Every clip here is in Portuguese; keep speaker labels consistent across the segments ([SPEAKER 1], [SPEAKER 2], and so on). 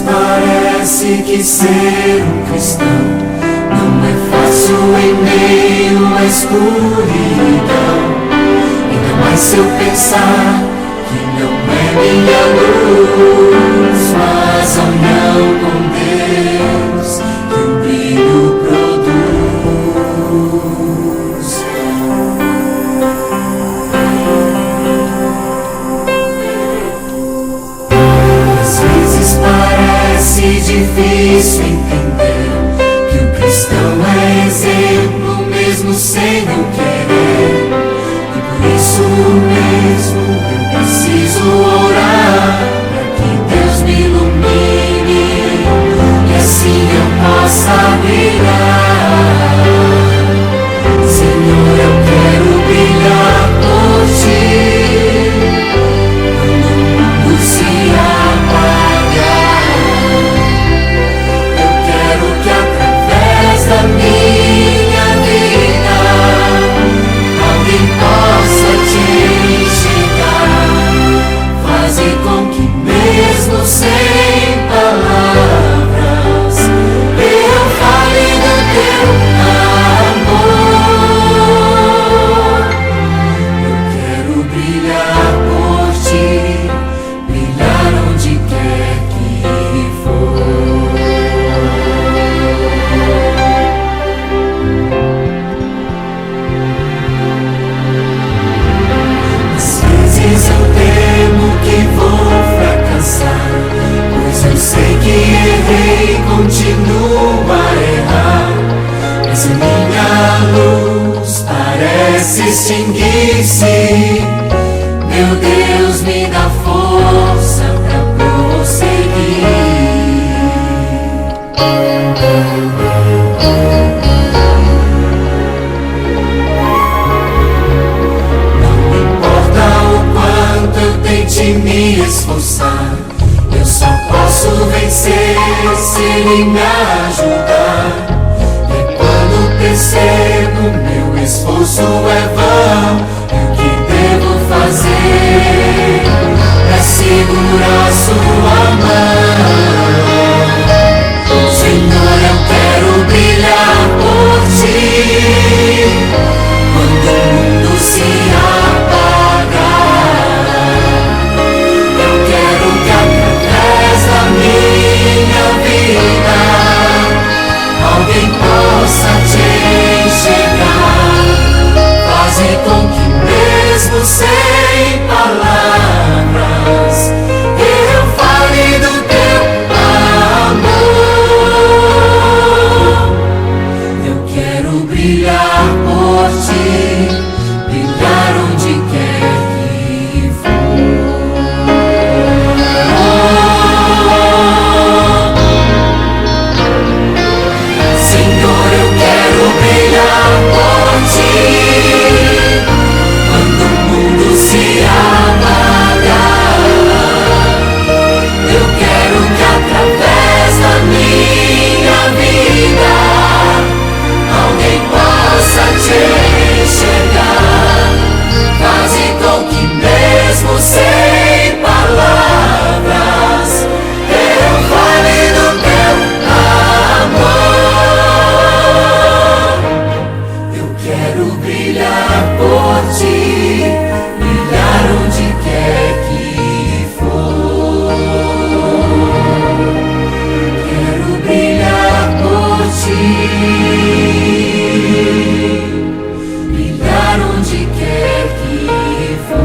[SPEAKER 1] Parece que ser um cristão não é fácil em meio à escuridão. Ainda mais se eu pensar que não é minha luz, mas a união com Deus que o brilho produz. Às vezes parece difícil entender que o cristão é exemplo mesmo sem não querer. E por isso mesmo eu preciso orar para que Deus me ilumine e assim eu possa brilhar. Senhor, eu quero brilhar por Ti quando o mundo se apagar. Eu quero que através da minha vida alguém possa Te enxergar. Faze com que mesmo sem palavras eu fale do Teu amor. Eu quero brilhar por Ti, brilhar onde quer que for. Às vezes eu temo que vou fracassar, pois eu sei que errei e continuo a errar. Mas a minha luz parece extinguir-se. Meu Deus, me dá força pra prosseguir. Não importa o quanto eu tente me esforçar, eu só posso vencer se Ele me ajudar. E quando percebo meu esforço é vão, e o que devo fazer é segurar Sua mão. Senhor, eu quero brilhar por Ti quando o mundo se apagar. Eu quero que através da minha vida alguém possa Te enxergar. Faze por ti, brilhar onde quer que for. Quero brilhar por ti, brilhar onde quer que for.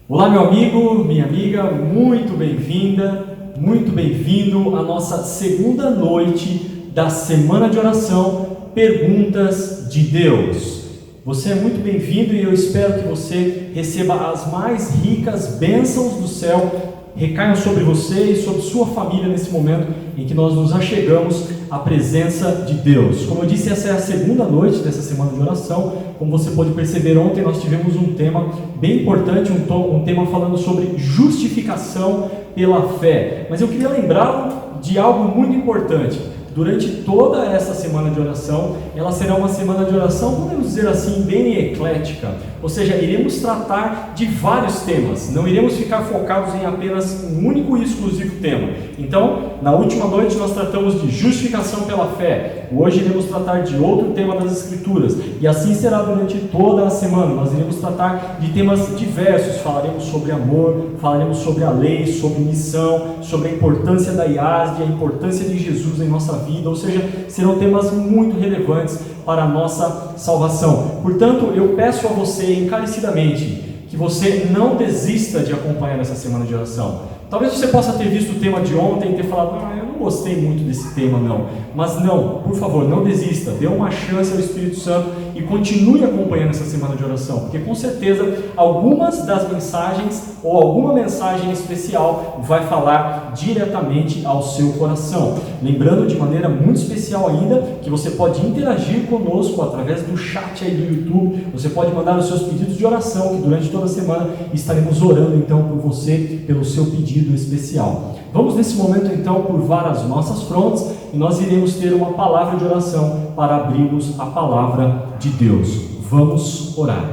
[SPEAKER 2] Olá, meu amigo, minha amiga, muito bem-vinda, muito bem-vindo à nossa segunda noite da Semana de Oração, Perguntas de Deus. Você é muito bem-vindo e eu espero que você receba as mais ricas bênçãos do céu, recaiam sobre você e sobre sua família nesse momento em que nós nos achegamos à presença de Deus. Como eu disse, essa é a segunda noite dessa semana de oração. Como você pode perceber, ontem nós tivemos um tema bem importante, um tema falando sobre justificação pela fé. Mas eu queria lembrá-lo de algo muito importante. Durante toda essa semana de oração, ela será uma semana de oração, podemos dizer assim, bem eclética. Ou seja, iremos tratar de vários temas, não iremos ficar focados em apenas um único e exclusivo tema. Então, na última noite nós tratamos de justificação pela fé. Hoje iremos tratar de outro tema das Escrituras. E assim será durante toda a semana. Nós iremos tratar de temas diversos. Falaremos sobre amor, falaremos sobre a lei, sobre missão, sobre a importância da IASD, a importância de Jesus em nossa vida. Ou seja, serão temas muito relevantes para a nossa salvação. Portanto, eu peço a você encarecidamente que você não desista de acompanhar essa semana de oração. Talvez você possa ter visto o tema de ontem e ter falado, eu não gostei muito desse tema não. Mas não, por favor, não desista, dê uma chance ao Espírito Santo e continue acompanhando essa semana de oração, porque com certeza algumas das mensagens ou alguma mensagem especial vai falar diretamente ao seu coração. Lembrando de maneira muito especial ainda que você pode interagir conosco através do chat aí do YouTube. Você pode mandar os seus pedidos de oração, que durante toda a semana estaremos orando então por você, pelo seu pedido especial. Vamos nesse momento então curvar as nossas frontes e nós iremos ter uma palavra de oração para abrirmos a palavra de Deus. Vamos orar.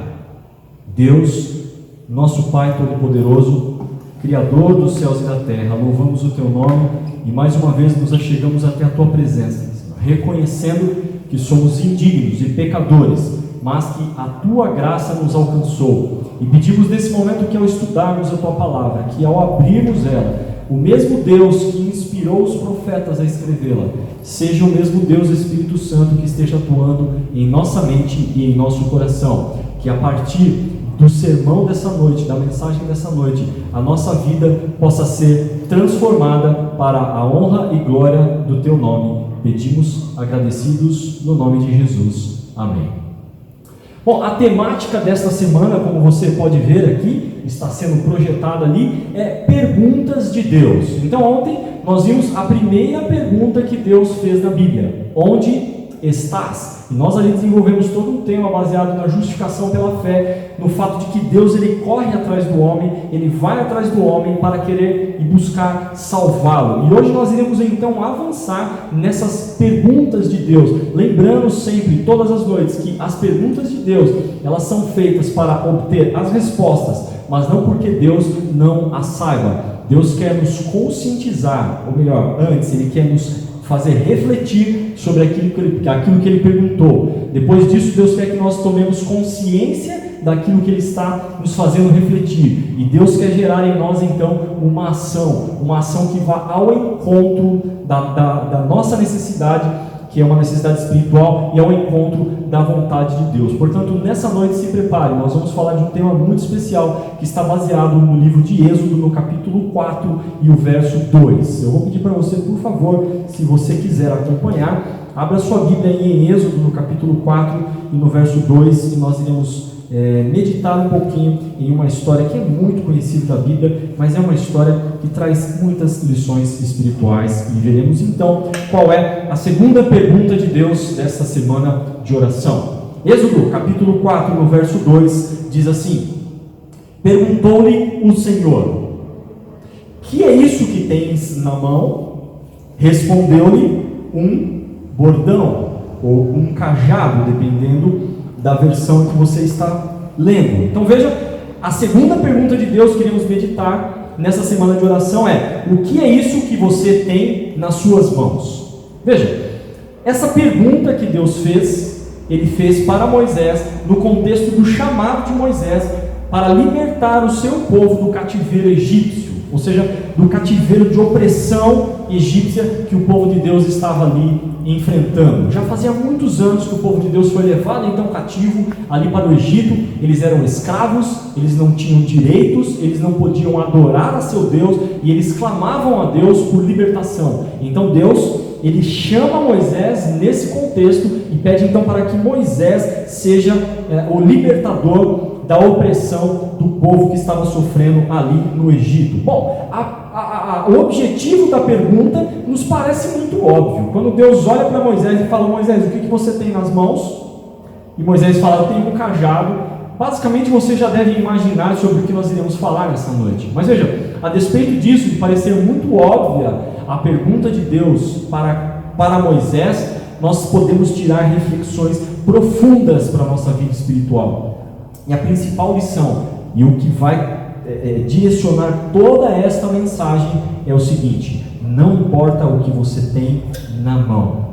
[SPEAKER 2] Deus, nosso Pai Todo-Poderoso, Criador dos céus e da terra, louvamos o Teu nome e mais uma vez nos achegamos até a Tua presença, Senhor, reconhecendo que somos indignos e pecadores, mas que a Tua graça nos alcançou. E pedimos nesse momento que ao estudarmos a Tua palavra, que ao abrirmos ela, o mesmo Deus que inspirou os profetas a escrevê-la, seja o mesmo Deus Espírito Santo que esteja atuando em nossa mente e em nosso coração. Que a partir do sermão dessa noite, da mensagem dessa noite, a nossa vida possa ser transformada para a honra e glória do Teu nome. Pedimos agradecidos no nome de Jesus. Amém. Bom, a temática desta semana, como você pode ver aqui, está sendo projetada ali, é perguntas de Deus. Então ontem nós vimos a primeira pergunta que Deus fez na Bíblia: onde estás? E nós ali desenvolvemos todo um tema baseado na justificação pela fé, no fato de que Deus ele corre atrás do homem, ele vai atrás do homem para querer e buscar salvá-lo. E hoje nós iremos então avançar nessas perguntas de Deus, lembrando sempre, todas as noites, que as perguntas de Deus, elas são feitas para obter as respostas, mas não porque Deus não as saiba. Deus quer nos conscientizar, ou melhor, antes, Ele quer nos fazer refletir sobre aquilo que Ele perguntou. Depois disso, Deus quer que nós tomemos consciência daquilo que Ele está nos fazendo refletir. E Deus quer gerar em nós, então, uma ação que vá ao encontro da nossa necessidade, que é uma necessidade espiritual, e ao encontro da vontade de Deus. Portanto, nessa noite se prepare, nós vamos falar de um tema muito especial, que está baseado no livro de Êxodo, no capítulo 4 e o verso 2. Eu vou pedir para você, por favor, se você quiser acompanhar, abra sua Bíblia aí em Êxodo, no capítulo 4 e no verso 2, e nós iremos meditar um pouquinho em uma história que é muito conhecida da Bíblia, mas é uma história que traz muitas lições espirituais, e veremos então qual é a segunda pergunta de Deus desta semana de oração. Êxodo capítulo 4, no verso 2, diz assim: perguntou-lhe o Senhor: que é isso que tens na mão? Respondeu-lhe: um bordão, ou um cajado, dependendo da versão que você está lendo. Então veja, a segunda pergunta de Deus que queremos meditar nessa semana de oração é: o que é isso que você tem nas suas mãos? Veja, essa pergunta que Deus fez, Ele fez para Moisés, no contexto do chamado de Moisés para libertar o seu povo do cativeiro egípcio, ou seja, do cativeiro de opressão egípcia que o povo de Deus estava ali enfrentando. Já fazia muitos anos que o povo de Deus foi levado então cativo ali para o Egito. Eles eram escravos, eles não tinham direitos, eles não podiam adorar a seu Deus, e eles clamavam a Deus por libertação. Então Deus, Ele chama Moisés nesse contexto e pede então para que Moisés seja o libertador da opressão do povo que estava sofrendo ali no Egito. Bom, o objetivo da pergunta nos parece muito óbvio. Quando Deus olha para Moisés e fala: Moisés, o que você tem nas mãos? E Moisés fala: eu tenho um cajado. Basicamente você já deve imaginar sobre o que nós iremos falar nessa noite. Mas veja, a despeito disso, de parecer muito óbvia a pergunta de Deus para Moisés, nós podemos tirar reflexões profundas para a nossa vida espiritual. E a principal lição, e o que vai direcionar toda esta mensagem, é o seguinte: não importa o que você tem na mão,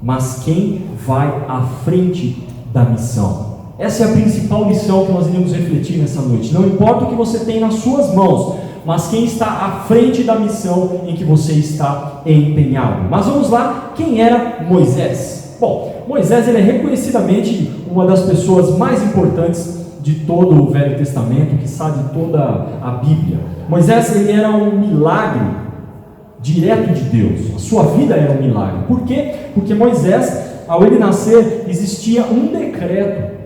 [SPEAKER 2] mas quem vai à frente da missão. Essa é a principal lição que nós iremos refletir nessa noite. Não importa o que você tem nas suas mãos, mas quem está à frente da missão em que você está empenhado. Mas vamos lá, quem era Moisés? Bom, Moisés, ele é reconhecidamente uma das pessoas mais importantes de todo o Velho Testamento, que sabe de toda a Bíblia. Moisés, ele era um milagre direto de Deus. A sua vida era um milagre. Por quê? Porque Moisés, ao ele nascer, existia um decreto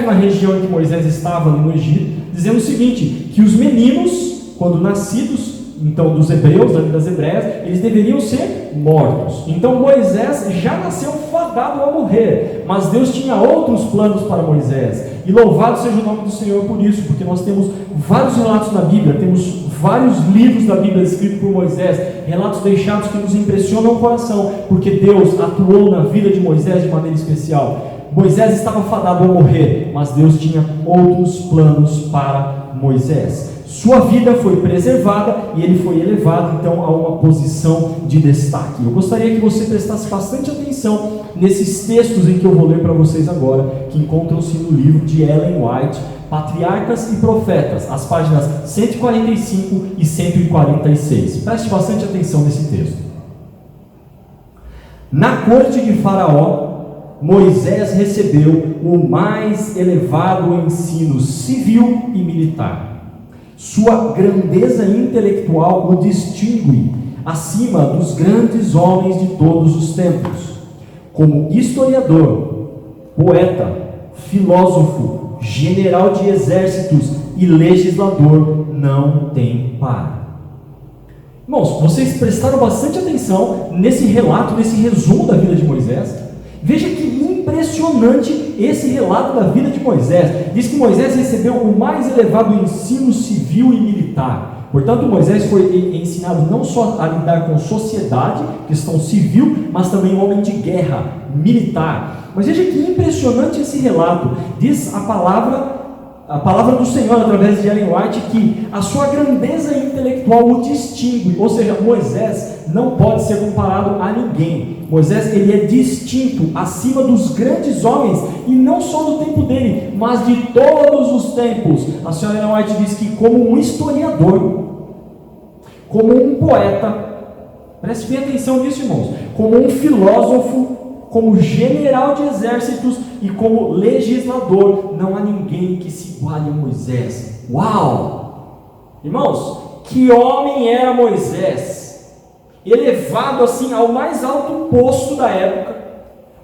[SPEAKER 2] na região em que Moisés estava, ali no Egito, dizendo o seguinte: que os meninos, quando nascidos, então dos hebreus, das hebreias, eles deveriam ser mortos. Então Moisés já nasceu fadado a morrer, mas Deus tinha outros planos para Moisés, e louvado seja o nome do Senhor por isso, porque nós temos vários relatos na Bíblia, temos vários livros da Bíblia escritos por Moisés, relatos deixados que nos impressionam o coração, porque Deus atuou na vida de Moisés de maneira especial. Moisés estava fadado a morrer, mas Deus tinha outros planos para Moisés. Sua vida foi preservada e ele foi elevado então a uma posição de destaque. Eu gostaria que você prestasse bastante atenção nesses textos em que eu vou ler para vocês agora, que encontram-se no livro de Ellen White, Patriarcas e Profetas, as páginas 145 e 146. Preste bastante atenção nesse texto. Na corte de Faraó, Moisés recebeu o mais elevado ensino civil e militar. Sua grandeza intelectual o distingue acima dos grandes homens de todos os tempos. Como historiador, poeta, filósofo, general de exércitos e legislador, não tem par. Irmãos, vocês prestaram bastante atenção nesse relato, nesse resumo da vida de Moisés? Veja que impressionante esse relato da vida de Moisés. Diz que Moisés recebeu o mais elevado ensino civil e militar. Portanto, Moisés foi ensinado não só a lidar com sociedade, questão civil, mas também um homem de guerra, militar. Mas veja que impressionante esse relato. Diz a palavra do Senhor através de Ellen White que a sua grandeza intelectual o distingue, ou seja, Moisés não pode ser comparado a ninguém. Moisés, ele é distinto acima dos grandes homens, e não só do tempo dele, mas de todos os tempos. A senhora Ellen White diz que como um historiador, como um poeta, preste bem atenção nisso, irmãos, como um filósofo, como general de exércitos e como legislador, não há ninguém que se iguale a Moisés. Uau! Irmãos, que homem era Moisés, elevado assim ao mais alto posto da época,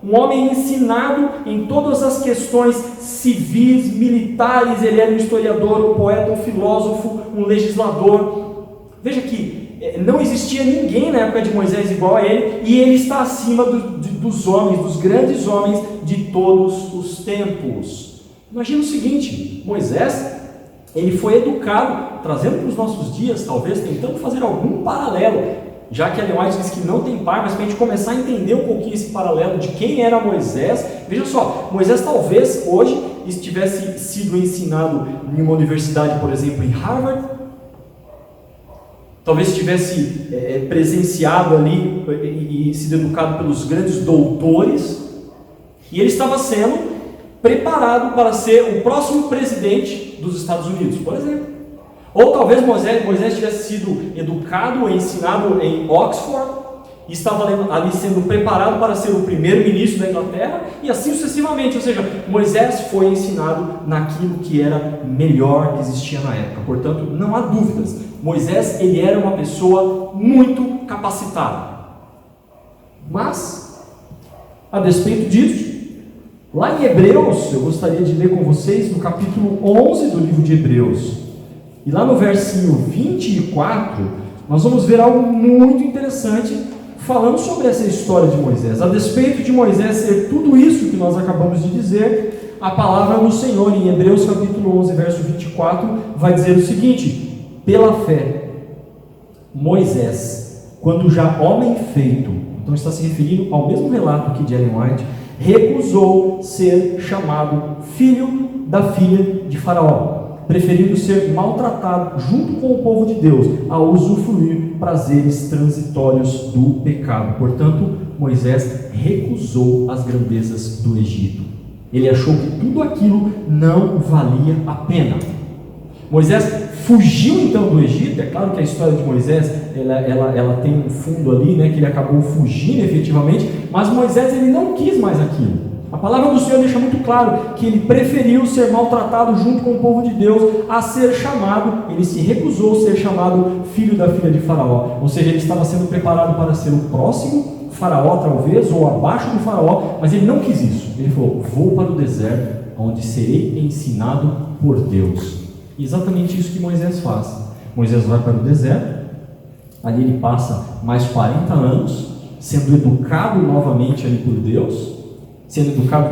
[SPEAKER 2] um homem ensinado em todas as questões civis, militares. Ele era um historiador, um poeta, um filósofo, um legislador. Veja que não existia ninguém na época de Moisés igual a ele, e ele está acima dos homens, dos grandes homens de todos os tempos. Imagina o seguinte: Moisés, ele foi educado, trazendo para os nossos dias, talvez tentando fazer algum paralelo, já que Ellen White diz que não tem par, mas para a gente começar a entender um pouquinho esse paralelo de quem era Moisés. Veja só, Moisés talvez hoje tivesse sido ensinado em uma universidade, por exemplo, em Harvard, talvez tivesse presenciado ali e sido educado pelos grandes doutores, e ele estava sendo preparado para ser o próximo presidente dos Estados Unidos, por exemplo. Ou talvez Moisés tivesse sido educado e ensinado em Oxford, e estava ali sendo preparado para ser o primeiro-ministro da Inglaterra, e assim sucessivamente. Ou seja, Moisés foi ensinado naquilo que era melhor que existia na época. Portanto, não há dúvidas, Moisés, ele era uma pessoa muito capacitada. Mas, a despeito disso, lá em Hebreus, eu gostaria de ler com vocês no capítulo 11 do livro de Hebreus, e lá no versinho 24, nós vamos ver algo muito interessante falando sobre essa história de Moisés. A despeito de Moisés ser tudo isso que nós acabamos de dizer, a palavra do Senhor em Hebreus capítulo 11, verso 24, vai dizer o seguinte: pela fé, Moisés, quando já homem feito, então está se referindo ao mesmo relato que de Ellen White, recusou ser chamado filho da filha de Faraó, preferindo ser maltratado junto com o povo de Deus, a usufruir prazeres transitórios do pecado. Portanto, Moisés recusou as grandezas do Egito. Ele achou que tudo aquilo não valia a pena. Moisés fugiu então do Egito. É claro que a história de Moisés ela tem um fundo ali, né, que ele acabou fugindo efetivamente, mas Moisés, ele não quis mais aquilo. A palavra do Senhor deixa muito claro que ele preferiu ser maltratado junto com o povo de Deus a ser chamado, ele se recusou a ser chamado filho da filha de Faraó. Ou seja, ele estava sendo preparado para ser o próximo Faraó, talvez, ou abaixo do Faraó, mas ele não quis isso. Ele falou: vou para o deserto, onde serei ensinado por Deus. E exatamente isso que Moisés faz. Moisés vai para o deserto, ali ele passa mais 40 anos, sendo educado novamente ali por Deus, sendo educado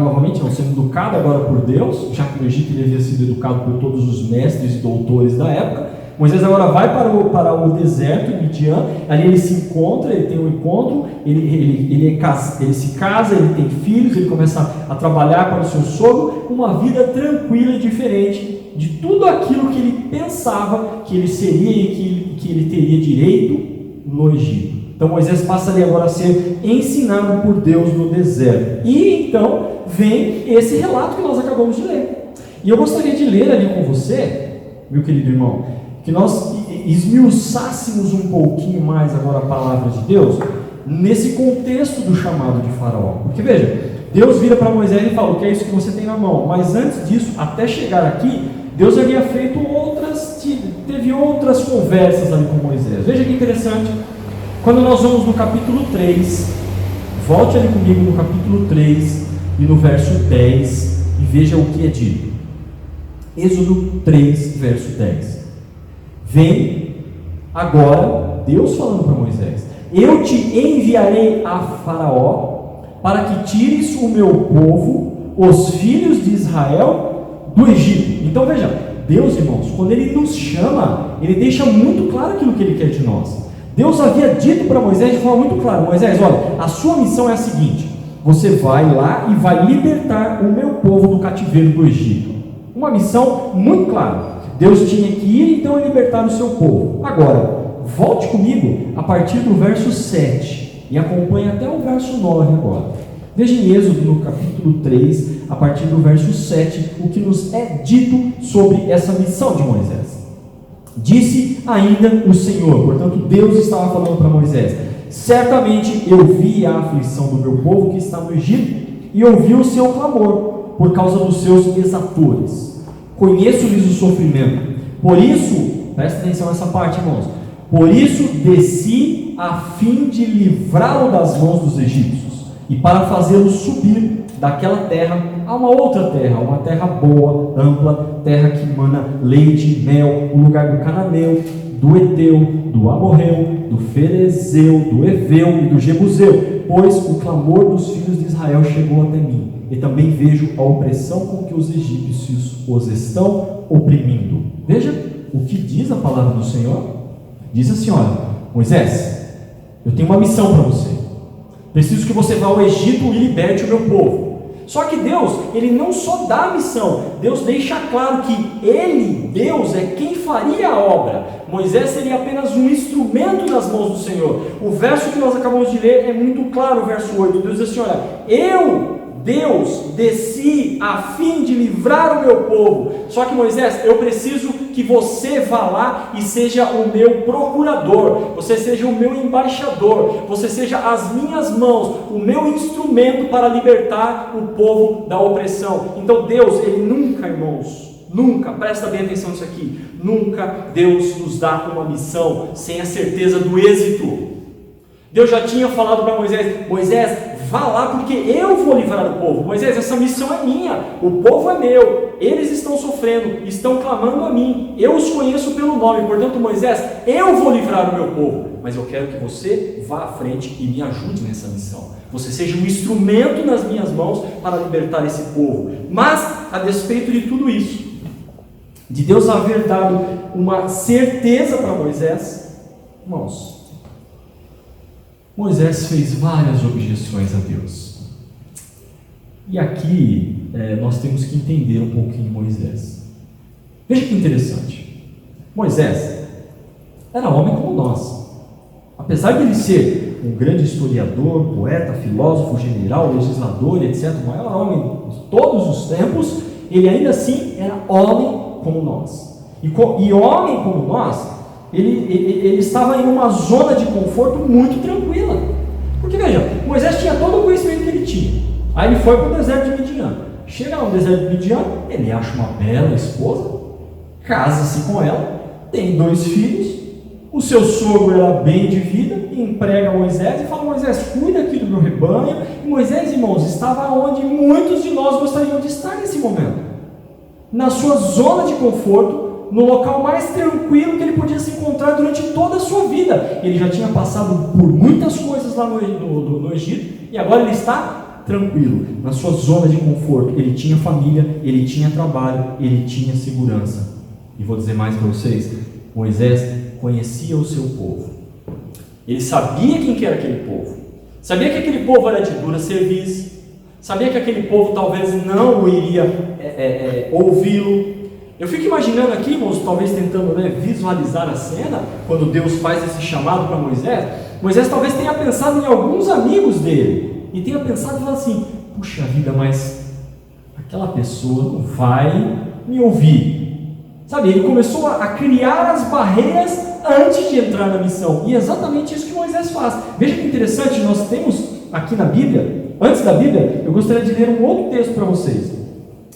[SPEAKER 2] agora por Deus, já que no Egito ele havia sido educado por todos os mestres e doutores da época. Moisés agora vai para o deserto, em Midian, ali ele se encontra, ele tem um encontro, ele se casa, ele tem filhos, ele começa a trabalhar para o seu sogro, uma vida tranquila e diferente de tudo aquilo que ele pensava que ele seria e que ele teria direito no Egito. Então Moisés passa ali agora a ser ensinado por Deus no deserto. E então vem esse relato que nós acabamos de ler. E eu gostaria de ler ali com você, meu querido irmão, que nós esmiuçássemos um pouquinho mais agora a palavra de Deus nesse contexto do chamado de Faraó. Porque veja, Deus vira para Moisés e fala: o que é isso que você tem na mão? Mas antes disso, até chegar aqui, Deus havia feito teve outras conversas ali com Moisés. Veja que interessante. Quando nós vamos no capítulo 3, volte ali comigo no capítulo 3 e no verso 10 e veja o que é dito. Êxodo 3, verso 10. Vem agora Deus falando para Moisés: eu te enviarei a Faraó para que tires o meu povo, os filhos de Israel, do Egito. Então veja, Deus, irmãos, quando Ele nos chama, Ele deixa muito claro aquilo que Ele quer de nós. Deus havia dito para Moisés de forma muito clara: Moisés, olha, a sua missão é a seguinte: você vai lá e vai libertar o meu povo do cativeiro do Egito. Uma missão muito clara. Deus tinha que ir então e libertar o seu povo. Agora, volte comigo a partir do verso 7 e acompanhe até o verso 9 agora. Veja em Êxodo no capítulo 3, a partir do verso 7, o que nos é dito sobre essa missão de Moisés. Disse ainda o Senhor, portanto Deus estava falando para Moisés: certamente eu vi a aflição do meu povo que está no Egito e ouvi o seu clamor por causa dos seus exatores. Conheço-lhes o sofrimento. Por isso, presta atenção nessa parte, irmãos, por isso desci a fim de livrá-lo das mãos dos egípcios e para fazê-lo subir daquela terra a uma outra terra, uma terra boa, ampla, terra que emana leite e mel, o lugar do cananeu, do Eteu, do Amorreu, do Ferezeu, do Eveu e do Jebuseu, pois o clamor dos filhos de Israel chegou até mim, e também vejo a opressão com que os egípcios os estão oprimindo. Veja o que diz a palavra do Senhor. Diz assim: olha, Moisés, eu tenho uma missão para você. Preciso que você vá ao Egito e liberte o meu povo. Só que Deus, Ele não só dá a missão, Deus deixa claro que Ele, Deus, é quem faria a obra. Moisés seria apenas um instrumento nas mãos do Senhor. O verso que nós acabamos de ler é muito claro, o verso 8. Deus diz assim: olha, eu, Deus, desci a fim de livrar o meu povo. Só que Moisés, eu preciso que você vá lá e seja o meu procurador, você seja o meu embaixador, você seja as minhas mãos, o meu instrumento para libertar o povo da opressão. Então Deus, Ele nunca, irmãos, nunca, presta bem atenção nisso aqui, nunca Deus nos dá uma missão sem a certeza do êxito. Deus já tinha falado para Moisés: Moisés, vá lá porque eu vou livrar o povo. Moisés, essa missão é minha, o povo é meu, eles estão sofrendo, estão clamando a mim, eu os conheço pelo nome, portanto Moisés, eu vou livrar o meu povo, mas eu quero que você vá à frente e me ajude nessa missão, você seja um instrumento nas minhas mãos para libertar esse povo. Mas, a despeito de tudo isso, de Deus haver dado uma certeza para Moisés, irmãos, Moisés fez várias objeções a Deus. E aqui nós temos que entender um pouquinho Moisés. Veja que interessante. Moisés era homem como nós. Apesar de ele ser um grande historiador, poeta, filósofo, general, legislador, etc., o maior homem de todos os tempos, ele ainda assim era homem como nós. E homem como nós, ele estava em uma zona de conforto muito tranquila. Porque veja, Moisés tinha todo o conhecimento que ele tinha. Aí ele foi para o deserto de Midian. Chega no deserto de Midian, ele acha uma bela esposa, casa-se com ela, tem 2 filhos, o seu sogro era bem de vida, emprega Moisés e fala: Moisés, cuida aqui do meu rebanho. E Moisés, irmãos, estava onde muitos de nós gostariam de estar nesse momento, na sua zona de conforto, no local mais tranquilo que ele podia se encontrar durante toda a sua vida. Ele já tinha passado por muitas coisas lá no Egito, e agora ele está tranquilo, na sua zona de conforto. Ele tinha família, ele tinha trabalho, ele tinha segurança. E vou dizer mais para vocês: Moisés conhecia o seu povo, ele sabia quem que era aquele povo, sabia que aquele povo era de dura cerviz, sabia que aquele povo talvez não iria ouvi-lo. Eu fico imaginando aqui, irmãos, talvez tentando visualizar a cena, quando Deus faz esse chamado para Moisés. Moisés talvez tenha pensado em alguns amigos dele, e tenha pensado e falado assim: puxa vida, mas aquela pessoa não vai me ouvir. Sabe, ele começou a criar as barreiras antes de entrar na missão, e é exatamente isso que Moisés faz. Veja que interessante, nós temos aqui na Bíblia, antes da Bíblia, eu gostaria de ler um outro texto para vocês,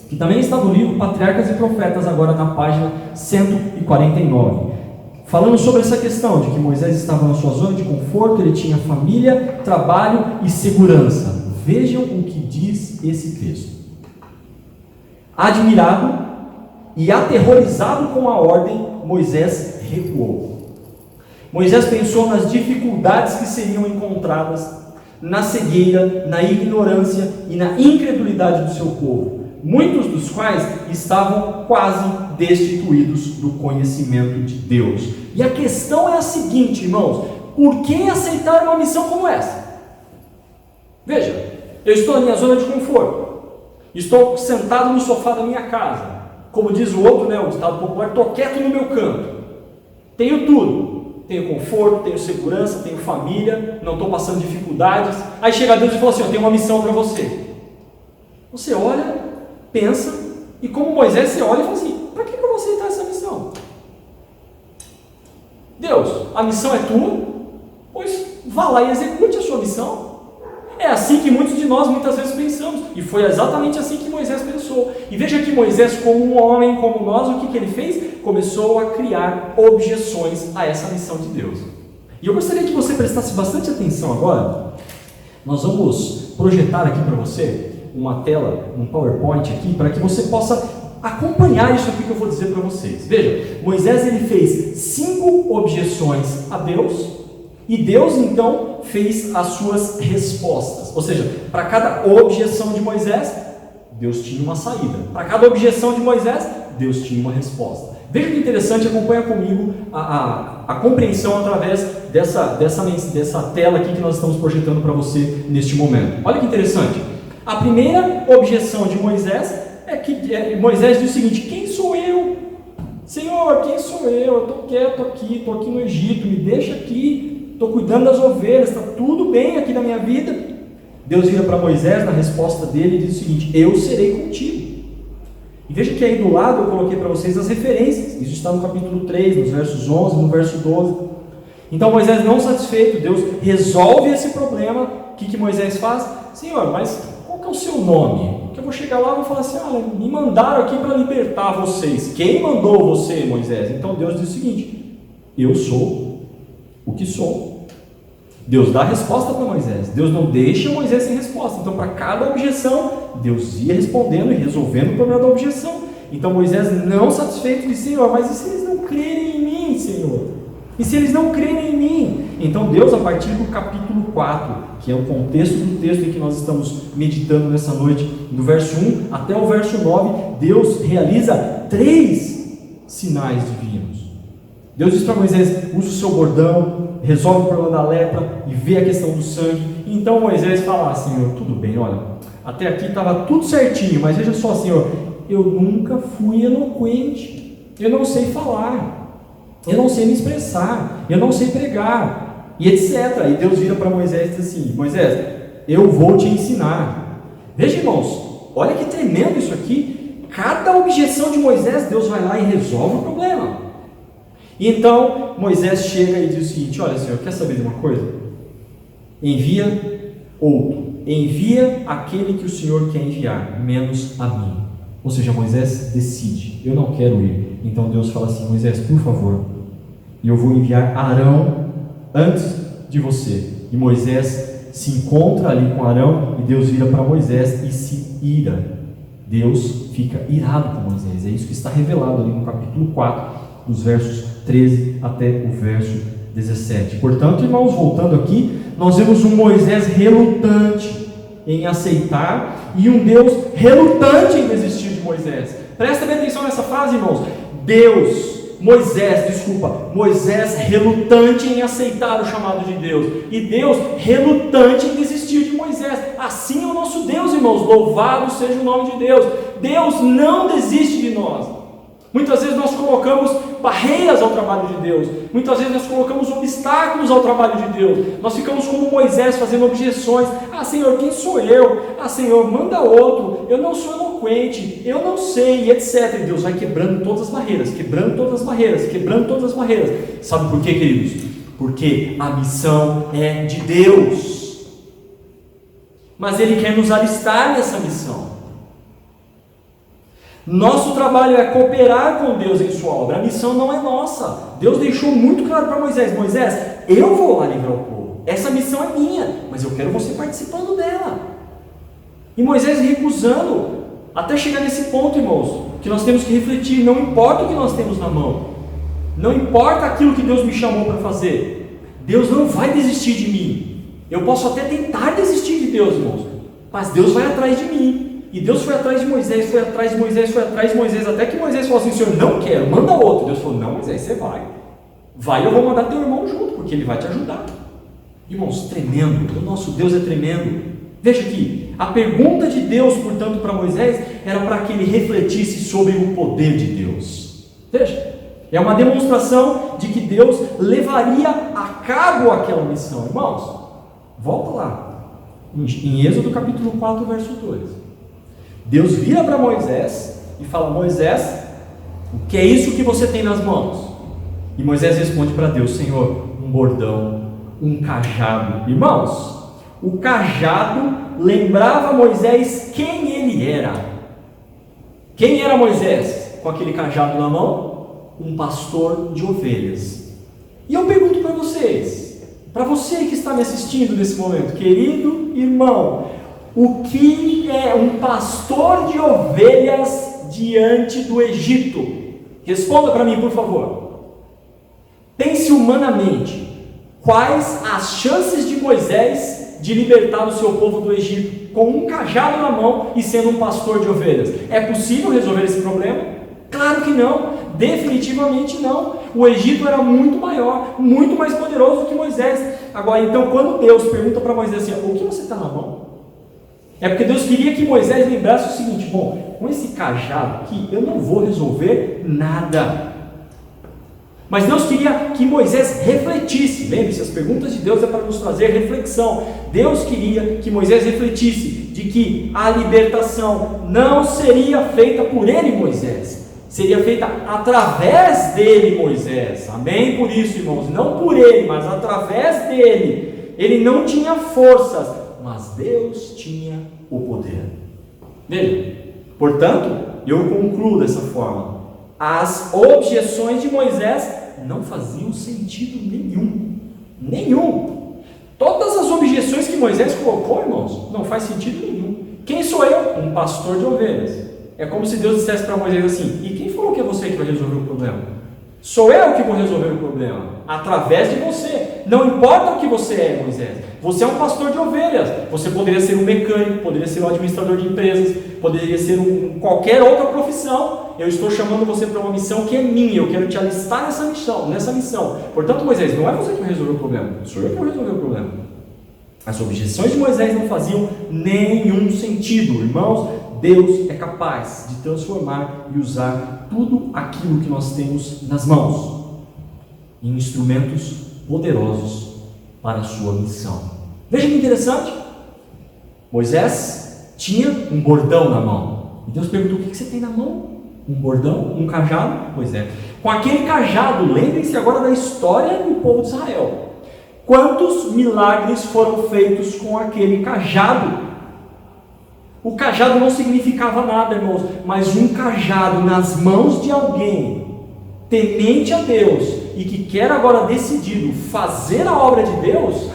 [SPEAKER 2] que também está no livro Patriarcas e Profetas, agora na página 149, falando sobre essa questão de que Moisés estava na sua zona de conforto, ele tinha família, trabalho e segurança. Vejam o que diz esse texto: admirado e aterrorizado com a ordem, Moisés recuou. Moisés pensou nas dificuldades que seriam encontradas na cegueira, na ignorância e na incredulidade do seu povo, muitos dos quais estavam quase destituídos do conhecimento de Deus. E a questão é a seguinte, irmãos: por que aceitar uma missão como essa? Veja, eu estou na minha zona de conforto, estou sentado no sofá da minha casa, como diz o outro, o ditado popular: estou quieto no meu canto, tenho tudo, tenho conforto, tenho segurança, tenho família, não estou passando dificuldades. Aí chega Deus e fala assim: eu tenho uma missão para você. Você olha, pensa, e como Moisés, você olha e fala assim: para que eu vou aceitar essa missão? Deus, a missão é tua, pois vá lá e execute a sua missão. É assim que muitos de nós muitas vezes pensamos, e foi exatamente assim que Moisés pensou. E veja que Moisés, como um homem como nós, o que ele fez? Começou a criar objeções a essa missão de Deus. E eu gostaria que você prestasse bastante atenção agora. Nós vamos projetar aqui para você uma tela, um PowerPoint aqui, para que você possa acompanhar isso aqui que eu vou dizer para vocês. Veja, Moisés ele fez 5 objeções a Deus, e Deus então fez as suas respostas. Ou seja, para cada objeção de Moisés, Deus tinha uma saída. Para cada objeção de Moisés, Deus tinha uma resposta. Veja que interessante, acompanha comigo a compreensão através dessa tela aqui que nós estamos projetando para você neste momento. Olha que interessante. A primeira objeção de Moisés é que Moisés diz o seguinte: quem sou eu? Senhor, quem sou eu? Eu estou quieto aqui, estou aqui no Egito, me deixa aqui, estou cuidando das ovelhas, está tudo bem aqui na minha vida. Deus vira para Moisés, na resposta dele, e diz o seguinte: eu serei contigo. E veja que aí do lado eu coloquei para vocês as referências. Isso está no capítulo 3, nos versos 11, no verso 12. Então Moisés, não satisfeito, Deus resolve esse problema. O que Moisés faz? Senhor, mas qual que é o seu nome? Porque eu vou chegar lá e vou falar assim: me mandaram aqui para libertar vocês. Quem mandou você, Moisés? Então Deus diz o seguinte: eu sou o que sou. Deus dá a resposta para Moisés. Deus não deixa Moisés sem resposta. Então, para cada objeção, Deus ia respondendo e resolvendo o problema da objeção. Então, Moisés, não satisfeito, disse: Senhor, mas e se eles não crerem em mim, Senhor? E se eles não crerem em mim? Então, Deus, a partir do capítulo 4, que é o contexto do texto em que nós estamos meditando nessa noite, do verso 1 até o verso 9, Deus realiza 3 sinais divinos. Deus diz para Moisés: usa o seu bordão, resolve o problema da lepra e vê a questão do sangue. Então Moisés fala: Senhor, tudo bem, olha, até aqui estava tudo certinho, mas veja só, Senhor, eu nunca fui eloquente, eu não sei falar, eu não sei me expressar, eu não sei pregar, e etc. E Deus vira para Moisés e diz assim: Moisés, eu vou te ensinar. Veja, irmãos, olha que tremendo isso aqui. Cada objeção de Moisés, Deus vai lá e resolve o problema. Então Moisés chega e diz o seguinte: olha, Senhor, quer saber de uma coisa? Envia outro, envia aquele que o Senhor quer enviar, menos a mim. Ou seja, Moisés decide: eu não quero ir. Então Deus fala assim: Moisés, por favor, eu vou enviar Arão antes de você. E Moisés se encontra ali com Arão, e Deus vira para Moisés e se ira. Deus fica irado com Moisés. É isso que está revelado ali no capítulo 4, dos versos 13 até o verso 17. Portanto, irmãos, voltando aqui, nós vemos um Moisés relutante em aceitar e um Deus relutante em desistir de Moisés. Presta bem atenção nessa frase, irmãos. Moisés relutante em aceitar o chamado de Deus, e Deus relutante em desistir de Moisés. Assim é o nosso Deus, irmãos, louvado seja o nome de Deus. Deus não desiste de nós. Muitas vezes nós colocamos barreiras ao trabalho de Deus, muitas vezes nós colocamos obstáculos ao trabalho de Deus, nós ficamos como Moisés fazendo objeções: Senhor, quem sou eu? Senhor, manda outro, eu não sou eloquente, eu não sei, e etc. E Deus vai quebrando todas as barreiras, quebrando todas as barreiras, quebrando todas as barreiras. Sabe por quê, queridos? Porque a missão é de Deus, mas Ele quer nos alistar nessa missão. Nosso trabalho é cooperar com Deus em sua obra. A missão não é nossa. Deus deixou muito claro para Moisés: Moisés, eu vou lá livrar o povo. Essa missão é minha, mas eu quero você participando dela. E Moisés recusando, até chegar nesse ponto, irmãos, que nós temos que refletir. Não importa o que nós temos na mão, não importa aquilo que Deus me chamou para fazer, Deus não vai desistir de mim. Eu posso até tentar desistir de Deus, irmãos, mas Deus vai atrás de mim. E Deus foi atrás de Moisés, foi atrás de Moisés, foi atrás de Moisés, até que Moisés falou assim: Senhor, não quero, manda outro. Deus falou: não, Moisés, você vai, eu vou mandar teu irmão junto, porque ele vai te ajudar. Irmãos, tremendo, o nosso Deus é tremendo. Veja aqui, a pergunta de Deus, portanto, para Moisés, era para que ele refletisse sobre o poder de Deus. Veja, é uma demonstração de que Deus levaria a cabo aquela missão. Irmãos, volta lá, em Êxodo capítulo 4, verso 2. Deus vira para Moisés e fala: Moisés, o que é isso que você tem nas mãos? E Moisés responde para Deus: Senhor, um bordão, um cajado. Irmãos, o cajado lembrava a Moisés quem ele era. Quem era Moisés com aquele cajado na mão? Um pastor de ovelhas. E eu pergunto para vocês, para você que está me assistindo nesse momento, querido irmão, o que é um pastor de ovelhas diante do Egito? Responda para mim, por favor. Pense humanamente. Quais as chances de Moisés de libertar o seu povo do Egito com um cajado na mão e sendo um pastor de ovelhas? É possível resolver esse problema? Claro que não, definitivamente não. O Egito era muito maior, muito mais poderoso do que Moisés. Agora, então, quando Deus pergunta para Moisés assim, o que você está na mão? É porque Deus queria que Moisés lembrasse o seguinte, bom, com esse cajado aqui, eu não vou resolver nada. Mas Deus queria que Moisés refletisse. Lembre-se, as perguntas de Deus é para nos trazer reflexão. Deus queria que Moisés refletisse de que a libertação não seria feita por ele, Moisés. Seria feita através dele, Moisés. Amém? Por isso, irmãos, não por ele, mas através dele. Ele não tinha forças, mas Deus tinha o poder. Veja, portanto, eu concluo dessa forma. As objeções de Moisés não faziam sentido nenhum. Todas as objeções que Moisés colocou, irmãos, não faz sentido nenhum. Quem sou eu? Um pastor de ovelhas. É como se Deus dissesse para Moisés assim, e quem falou que é você que vai resolver o problema? Sou eu que vou resolver o problema, através de você. Não importa o que você é, Moisés. Você é um pastor de ovelhas. Você poderia ser um mecânico, poderia ser um administrador de empresas, poderia ser qualquer outra profissão. Eu estou chamando você para uma missão que é minha. Eu quero te alistar nessa missão. Portanto, Moisés, não é você que vai resolver o problema. Sou eu que vou resolver o problema. As objeções de Moisés não faziam nenhum sentido, irmãos. Deus é capaz de transformar e usar tudo aquilo que nós temos nas mãos em instrumentos poderosos para a sua missão. Veja que interessante. Moisés tinha um bordão na mão. E Deus perguntou, o que você tem na mão? Um bordão? Um cajado? Pois é. Com aquele cajado, lembrem-se agora da história do povo de Israel. Quantos milagres foram feitos com aquele cajado? O cajado não significava nada, irmãos, mas um cajado nas mãos de alguém temente a Deus e que quer agora decidido fazer a obra de Deus,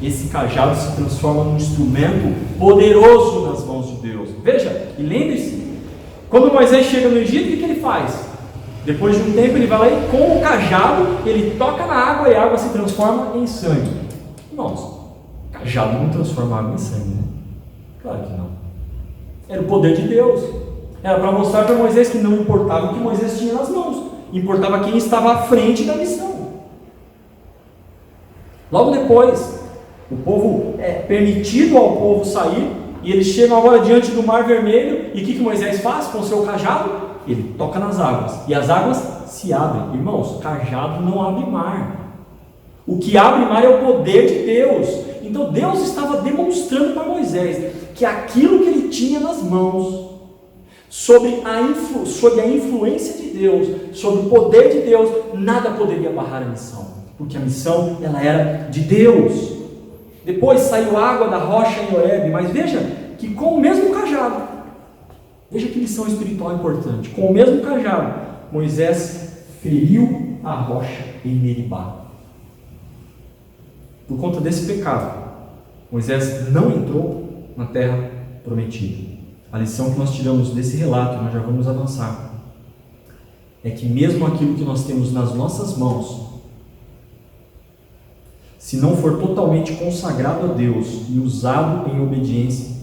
[SPEAKER 2] esse cajado se transforma num instrumento poderoso nas mãos de Deus. Veja, e lembre-se, quando Moisés chega no Egito, o que ele faz? Depois de um tempo ele vai lá e com o cajado ele toca na água e a água se transforma em sangue. Irmãos, cajado não transforma água em sangue, né? Claro que não. Era o poder de Deus. Era para mostrar para Moisés que não importava o que Moisés tinha nas mãos, importava quem estava à frente da missão. Logo depois, o povo é permitido ao povo sair, e eles chegam agora diante do Mar Vermelho, e o que Moisés faz com o seu cajado? Ele toca nas águas, e as águas se abrem. Irmãos, cajado não abre mar. O que abre mar é o poder de Deus. Então Deus estava demonstrando para Moisés que aquilo que ele tinha nas mãos, sob a influência de Deus, sob o poder de Deus, nada poderia barrar a missão, porque a missão ela era de Deus. Depois saiu água da rocha em Horebe, mas veja que com o mesmo cajado, veja que lição espiritual importante, com o mesmo cajado, Moisés feriu a rocha em Meribá. Por conta desse pecado, Moisés não entrou na terra prometida. A lição que nós tiramos desse relato, nós já vamos avançar, é que mesmo aquilo que nós temos nas nossas mãos, se não for totalmente consagrado a Deus e usado em obediência,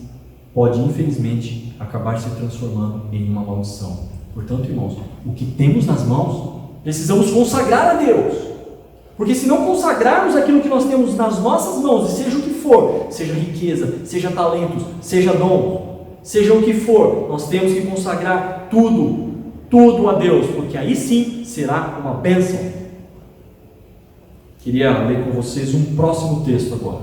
[SPEAKER 2] pode infelizmente acabar se transformando em uma maldição. Portanto, irmãos, o que temos nas mãos, precisamos consagrar a Deus. Porque se não consagrarmos aquilo que nós temos nas nossas mãos, e seja o que for, seja riqueza, seja talentos, seja dom, seja o que for, nós temos que consagrar tudo a Deus, porque aí sim será uma bênção. Queria ler com vocês um próximo texto agora,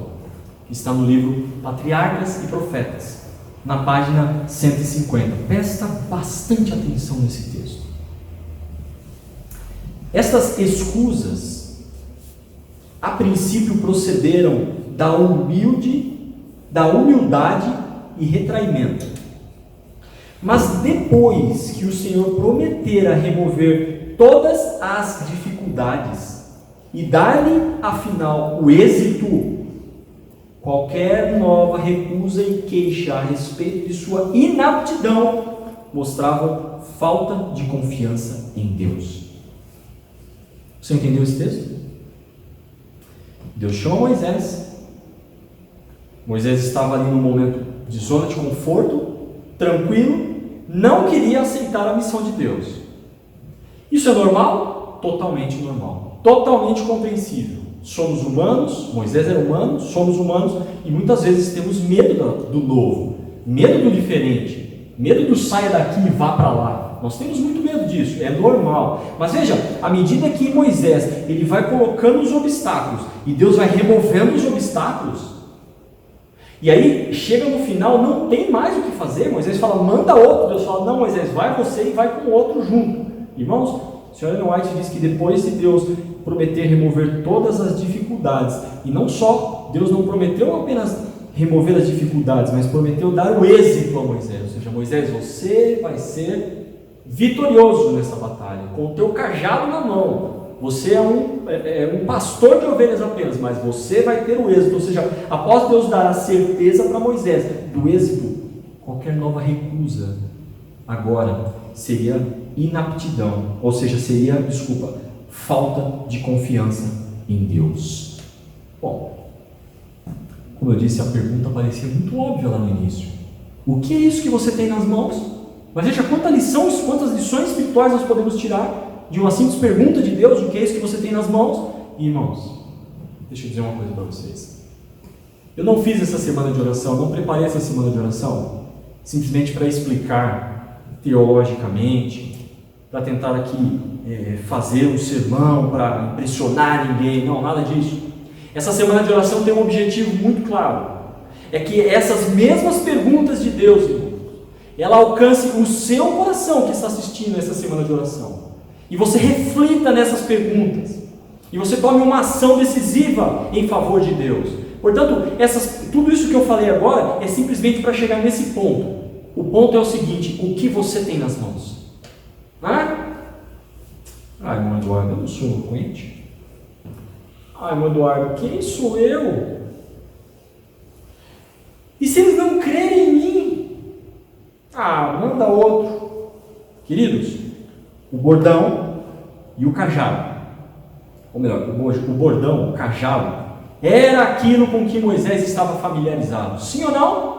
[SPEAKER 2] que está no livro Patriarcas e Profetas, na página 150. Presta bastante atenção nesse texto. Estas escusas a princípio procederam da humildade e retraimento. Mas depois que o Senhor prometera remover todas as dificuldades e dar-lhe, afinal, o êxito, qualquer nova recusa e queixa a respeito de sua inaptidão mostravam falta de confiança em Deus. Você entendeu esse texto? Deus chama Moisés. Moisés estava ali num momento de zona de conforto, tranquilo, não queria aceitar a missão de Deus. Isso é normal? Totalmente normal. Totalmente compreensível. Somos humanos, Moisés era humano, somos humanos e muitas vezes temos medo do novo, medo do diferente, medo do saia daqui e vá para lá. Nós temos muito medo disso, é normal. Mas veja, à medida que Moisés ele vai colocando os obstáculos e Deus vai removendo os obstáculos, e aí chega no final, não tem mais o que fazer. Moisés fala, manda outro. Deus fala, não, Moisés, vai você e vai com outro junto. Irmãos, o Sr. Ellen White diz que depois de Deus prometer remover todas as dificuldades, e não só, Deus não prometeu apenas remover as dificuldades, mas prometeu dar o êxito a Moisés. Ou seja, Moisés, você vai ser vitorioso nessa batalha, com o teu cajado na mão. Você é um pastor de ovelhas apenas, mas você vai ter o êxito. Ou seja, após Deus dar a certeza para Moisés do êxito, qualquer nova recusa agora seria inaptidão, ou seja, seria, falta de confiança em Deus. Bom, como eu disse, a pergunta parecia muito óbvia lá no início. O que é isso que você tem nas mãos? Mas veja quantas lições espirituais nós podemos tirar de uma simples pergunta de Deus. O que é isso que você tem nas mãos? E, irmãos, deixa eu dizer uma coisa para vocês. Eu não fiz essa semana de oração, não preparei essa semana de oração simplesmente para explicar teologicamente, para tentar aqui fazer um sermão, para impressionar ninguém. Não, nada disso. Essa semana de oração tem um objetivo muito claro. É que essas mesmas perguntas de Deus, irmãos, ela alcance o seu coração que está assistindo essa semana de oração. E você reflita nessas perguntas. E você tome uma ação decisiva em favor de Deus. Portanto, tudo isso que eu falei agora é simplesmente para chegar nesse ponto. O ponto é o seguinte: o que você tem nas mãos? Irmão Eduardo, eu não sou eloquente. Irmão Eduardo, quem sou eu? E se eles não crerem em mim? Manda outro. Queridos, o bordão e o cajado, ou melhor, o bordão, o cajado, era aquilo com que Moisés estava familiarizado. Sim ou não?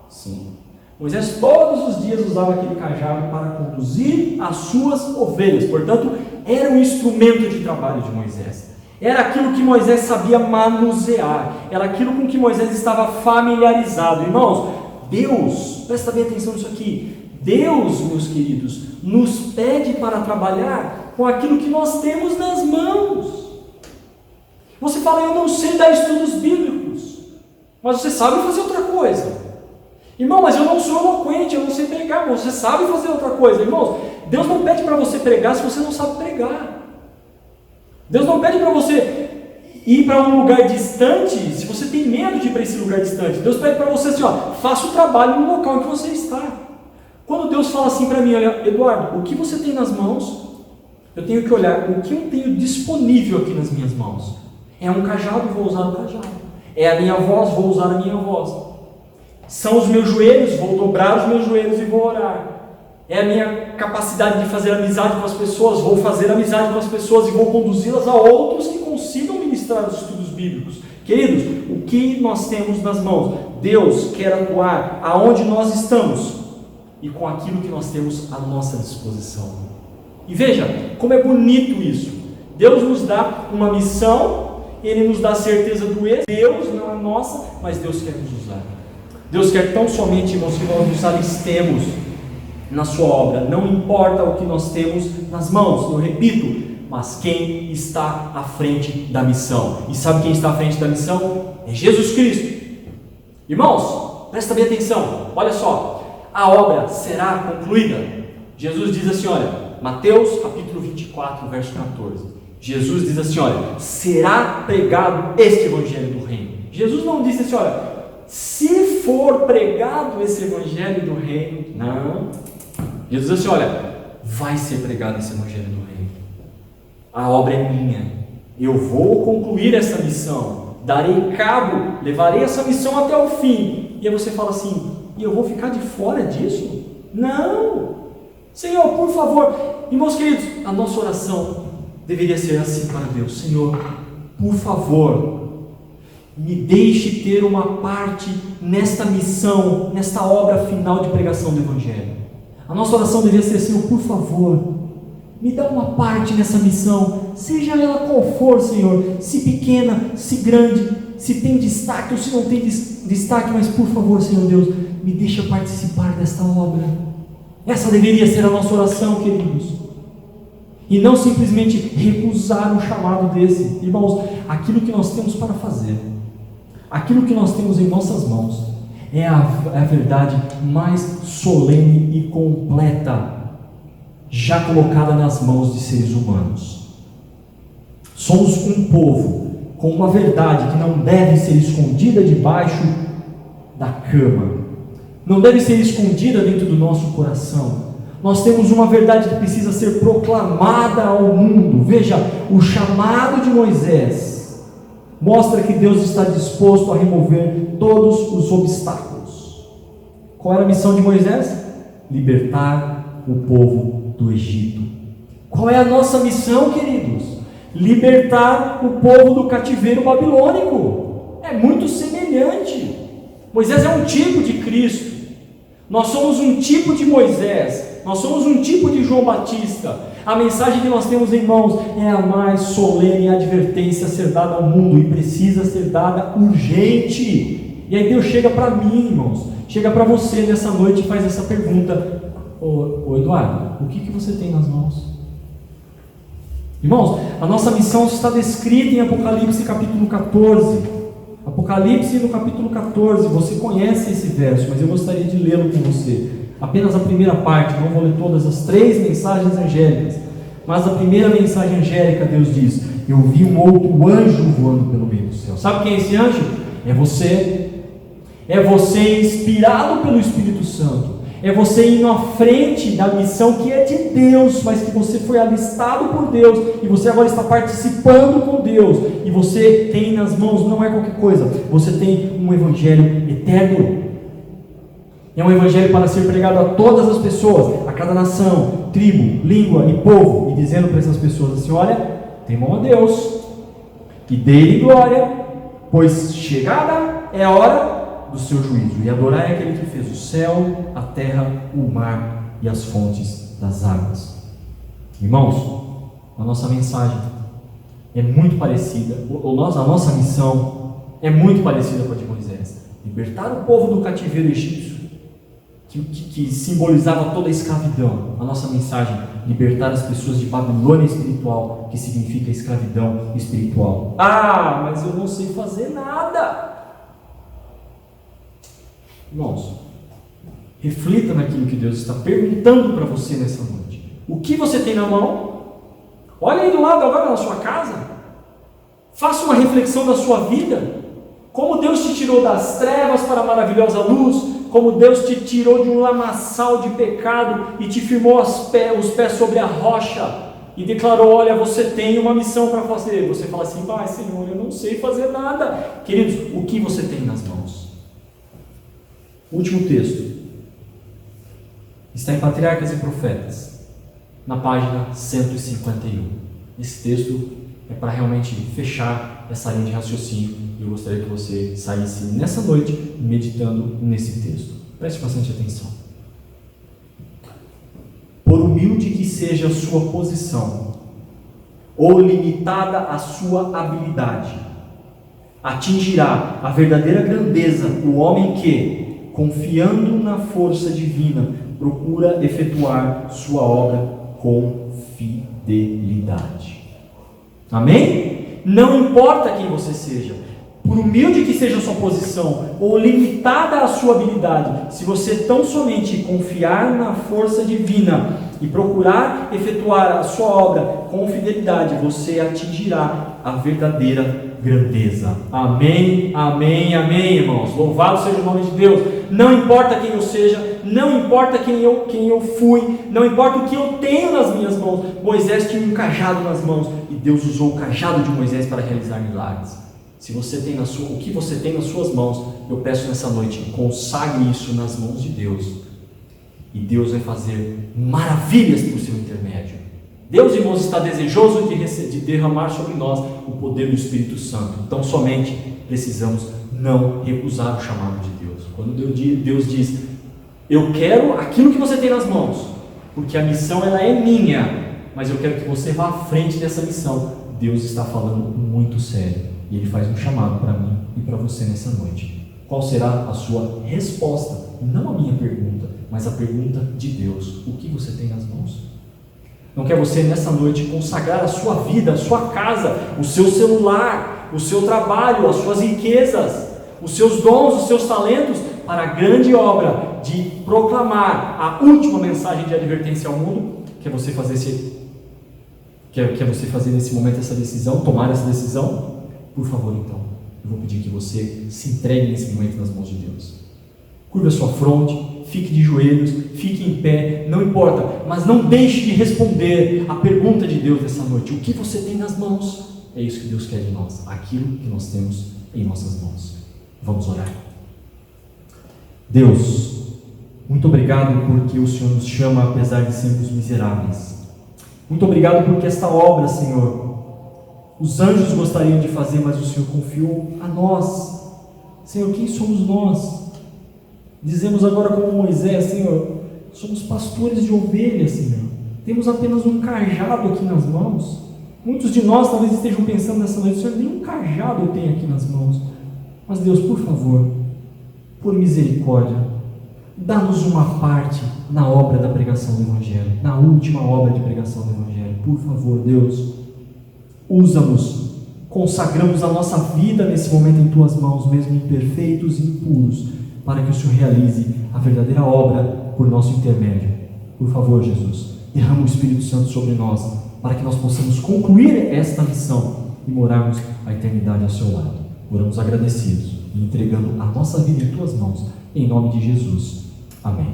[SPEAKER 2] Sim. Moisés todos os dias usava aquele cajado para conduzir as suas ovelhas. Portanto, era um instrumento de trabalho de Moisés. Era aquilo que Moisés sabia manusear. Era aquilo com que Moisés estava familiarizado. Irmãos, Deus, presta bem atenção nisso aqui. Deus, meus queridos, nos pede para trabalhar com aquilo que nós temos nas mãos. Você fala, eu não sei dar estudos bíblicos, mas você sabe fazer outra coisa. Irmão, mas eu não sou eloquente, eu não sei pregar, mas você sabe fazer outra coisa. Irmãos, Deus não pede para você pregar se você não sabe pregar. Deus não pede para você ir para um lugar distante se você tem medo de ir para esse lugar distante. Deus pede para você assim, faça o trabalho no local em que você está. Quando Deus fala assim para mim, olha, Eduardo, o que você tem nas mãos? Eu tenho que olhar o que eu tenho disponível aqui nas minhas mãos. É um cajado, vou usar o cajado. É a minha voz, vou usar a minha voz. São os meus joelhos, vou dobrar os meus joelhos e vou orar. É a minha capacidade de fazer amizade com as pessoas, vou fazer amizade com as pessoas e vou conduzi-las a outros que consigam ministrar os estudos bíblicos. Queridos, o que nós temos nas mãos? Deus quer atuar aonde nós estamos e com aquilo que nós temos à nossa disposição. E veja, como é bonito isso. Deus nos dá uma missão, Ele nos dá a certeza do êxito. Deus não é nossa, mas Deus quer nos usar. Deus quer tão somente, irmãos, que nós nos alistemos na sua obra. Não importa o que nós temos nas mãos, eu repito, mas quem está à frente da missão. E sabe quem está à frente da missão? É Jesus Cristo. Irmãos, presta bem atenção, olha só, a obra será concluída. Jesus diz assim, olha, Mateus capítulo 24, verso 14. Jesus diz assim, olha, será pregado este evangelho do reino. Jesus não disse assim, olha, se for pregado esse evangelho do reino, não. Jesus diz assim, olha, vai ser pregado esse evangelho do reino. A obra é minha. Eu vou concluir essa missão. Darei cabo, levarei essa missão até o fim. E aí você fala assim, e eu vou ficar de fora disso? Não. Senhor, por favor. Irmãos queridos, a nossa oração deveria ser assim para Deus: Senhor, por favor, me deixe ter uma parte nesta missão, nesta obra final de pregação do Evangelho. A nossa oração deveria ser: Senhor, por favor, me dá uma parte nessa missão, seja ela qual for, Senhor, se pequena, se grande, se tem destaque ou se não tem destaque, mas por favor, Senhor Deus, me deixa participar desta obra. Essa deveria ser a nossa oração, queridos, e não simplesmente recusar um chamado desse. Irmãos, aquilo que nós temos para fazer, aquilo que nós temos em nossas mãos, é a verdade mais solene e completa, já colocada nas mãos de seres humanos. Somos um povo com uma verdade que não deve ser escondida debaixo da cama, não deve ser escondida dentro do nosso coração. Nós temos uma verdade que precisa ser proclamada ao mundo. Veja, o chamado de Moisés mostra que Deus está disposto a remover todos os obstáculos. Qual era a missão de Moisés? Libertar o povo do Egito. Qual é a nossa missão, queridos? Libertar o povo do cativeiro babilônico. É muito semelhante. Moisés é um tipo de Cristo. Nós somos um tipo de Moisés. Nós somos um tipo de João Batista. A mensagem que nós temos em mãos é a mais solene advertência a ser dada ao mundo, e precisa ser dada urgente. E aí Deus chega para mim, irmãos, chega para você nessa noite e faz essa pergunta: Ô Eduardo, o que você tem nas mãos? Irmãos, a nossa missão está descrita em Apocalipse capítulo 14. Apocalipse no capítulo 14, você conhece esse verso, mas eu gostaria de lê-lo com você. Apenas a primeira parte, não vou ler todas as 3 mensagens angélicas, mas a primeira mensagem angélica, Deus diz: eu vi um outro anjo voando pelo meio do céu. Sabe quem é esse anjo? É você. É você inspirado pelo Espírito Santo. É você indo à frente da missão que é de Deus, mas que você foi alistado por Deus, e você agora está participando com Deus, e você tem nas mãos, não é qualquer coisa, você tem um evangelho eterno. É um evangelho para ser pregado a todas as pessoas, a cada nação, tribo, língua e povo, e dizendo para essas pessoas assim: olha, temam a Deus e dê-lhe glória, pois chegada é a hora do seu juízo, e adorar é aquele que fez o céu, a terra, o mar e as fontes das águas. Irmãos, a nossa mensagem é muito parecida, a nossa missão é muito parecida com a de Moisés: libertar o povo do cativeiro egípcio, que simbolizava toda a escravidão. A nossa mensagem: libertar as pessoas de Babilônia espiritual, que significa escravidão espiritual. Ah, mas eu não sei fazer nada. Irmãos, reflita naquilo que Deus está perguntando para você nessa noite. O que você tem na mão? Olha aí do lado agora na sua casa. Faça uma reflexão da sua vida. Como Deus te tirou das trevas para a maravilhosa luz. Como Deus te tirou de um lamaçal de pecado e te firmou os pés sobre a rocha e declarou: olha, você tem uma missão para fazer. Você fala assim: pai, Senhor, eu não sei fazer nada. Queridos, o que você tem nas mãos? Último texto está em Patriarcas e Profetas, na página 151. Esse texto é para realmente fechar essa linha de raciocínio, e eu gostaria que você saísse nessa noite meditando nesse texto. Preste bastante atenção. Por humilde que seja a sua posição, ou limitada a sua habilidade, atingirá a verdadeira grandeza o homem que, confiando na força divina, procura efetuar sua obra com fidelidade. Amém? Não importa quem você seja, por humilde que seja a sua posição, ou limitada a sua habilidade, se você tão somente confiar na força divina e procurar efetuar a sua obra com fidelidade, você atingirá a verdadeira grandeza. Amém, amém, amém, irmãos. Louvado seja o nome de Deus. Não importa quem eu seja, não importa quem eu fui, não importa o que eu tenho nas minhas mãos. Moisés tinha um cajado nas mãos, e Deus usou o cajado de Moisés para realizar milagres. Se você tem o que você tem nas suas mãos, eu peço nessa noite: consagre isso nas mãos de Deus, e Deus vai fazer maravilhas por seu intermédio. Deus, irmãos, está desejoso de derramar sobre nós o poder do Espírito Santo. Então somente precisamos não recusar o chamado de Deus. Quando Deus diz: eu quero aquilo que você tem nas mãos, porque a missão ela é minha, mas eu quero que você vá à frente dessa missão. Deus está falando muito sério, e Ele faz um chamado para mim e para você nessa noite. Qual será a sua resposta? Não a minha pergunta, mas a pergunta de Deus. O que você tem nas mãos? Não quer você nessa noite consagrar a sua vida, a sua casa, o seu celular, o seu trabalho, as suas riquezas, os seus dons, os seus talentos, para a grande obra de proclamar a última mensagem de advertência ao mundo? Quer você fazer nesse momento essa decisão, tomar essa decisão? Por favor, então, eu vou pedir que você se entregue nesse momento nas mãos de Deus. Curva a sua fronte, fique de joelhos, fique em pé, não importa, mas não deixe de responder a pergunta de Deus nessa noite. O que você tem nas mãos? É isso que Deus quer de nós, aquilo que nós temos em nossas mãos. Vamos orar. Deus, muito obrigado porque o Senhor nos chama apesar de sermos miseráveis. Muito obrigado porque esta obra, Senhor, os anjos gostariam de fazer, mas o Senhor confiou a nós. Senhor, quem somos nós? Dizemos agora como Moisés: Senhor, somos pastores de ovelhas, Senhor. Temos apenas um cajado aqui nas mãos. Muitos de nós talvez estejam pensando nessa noite: Senhor, nem um cajado eu tenho aqui nas mãos. Mas Deus, por favor, por misericórdia, dá-nos uma parte na obra da pregação do Evangelho, na última obra de pregação do Evangelho. Por favor, Deus, usa-nos, consagramos a nossa vida nesse momento em Tuas mãos, mesmo imperfeitos e impuros, para que o Senhor realize a verdadeira obra por nosso intermédio. Por favor, Jesus, derrama o Espírito Santo sobre nós, para que nós possamos concluir esta missão e morarmos a eternidade ao seu lado. Oramos agradecidos e entregando a nossa vida em Tuas mãos, em nome de Jesus. Amém.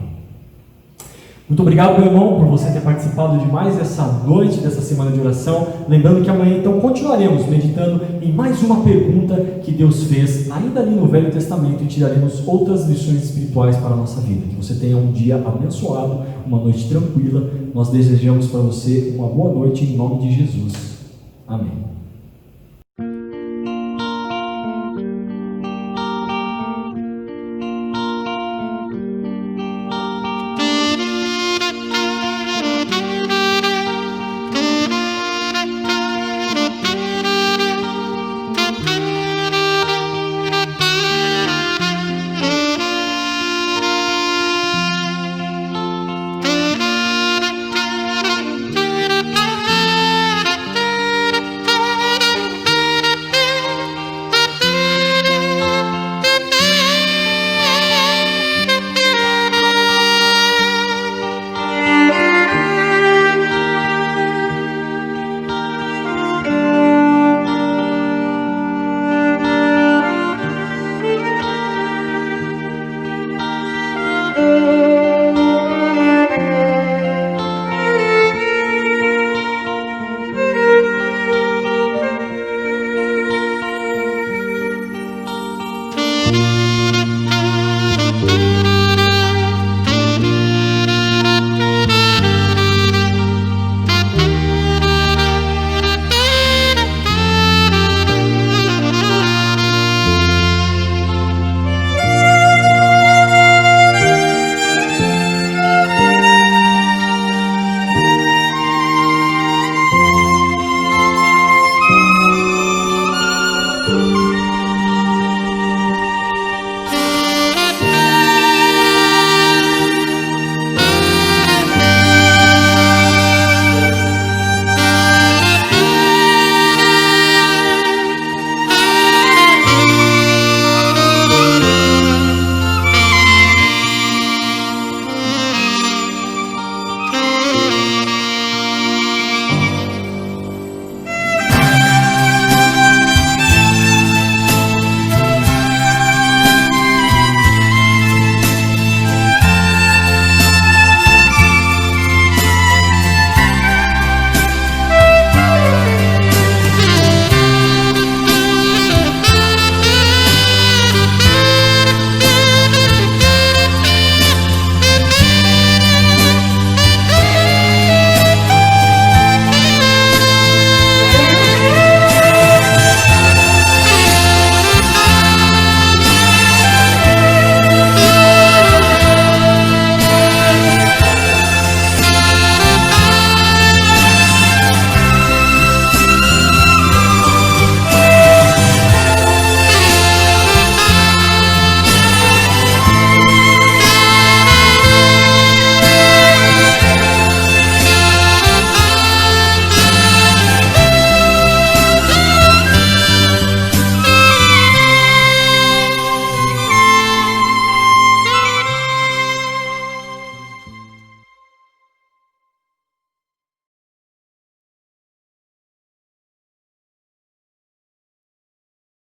[SPEAKER 2] Muito obrigado, meu irmão, por você ter participado de mais essa noite, dessa semana de oração. Lembrando que amanhã, então, continuaremos meditando em mais uma pergunta que Deus fez, ainda ali no Velho Testamento, e tiraremos outras lições espirituais para a nossa vida. Que você tenha um dia abençoado, uma noite tranquila. Nós desejamos para você uma boa noite em nome de Jesus. Amém.